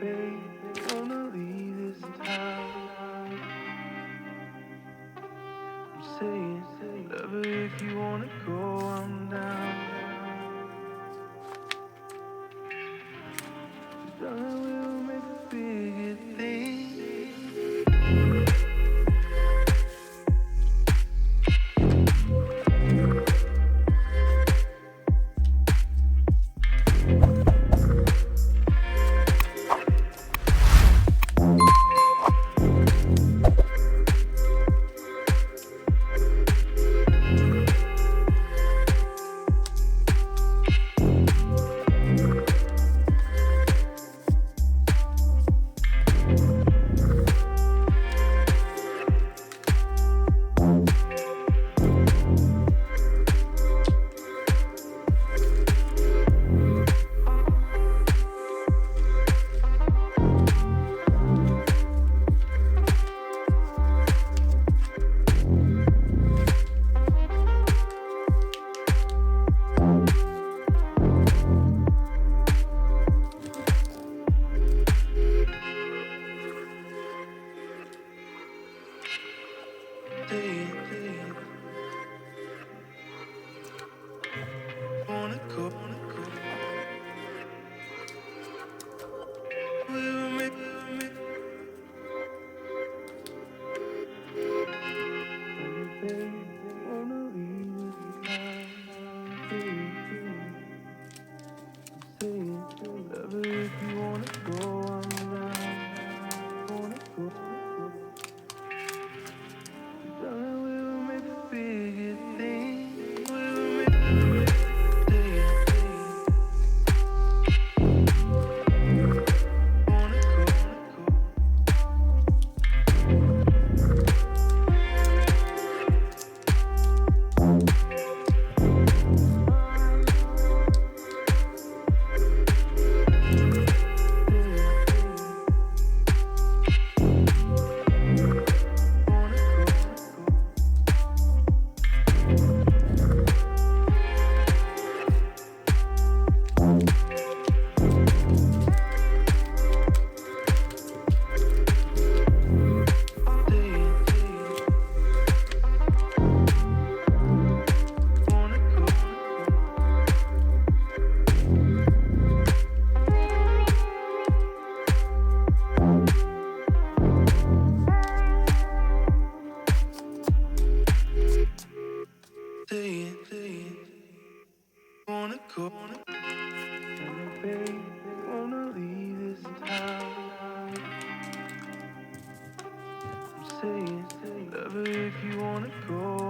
babe, wanna leave this town. I'm saying, love her if you wanna go, I'm down. Darling, we'll make a bigger thing. Wanna go, we'll make wanna leave this town. Love her if you wanna go, I'm down. Wanna go, darling, we'll make a bigger thing. We'll make wanna wanna go, babe, wanna leave this town. I'm saying, love her if you wanna go.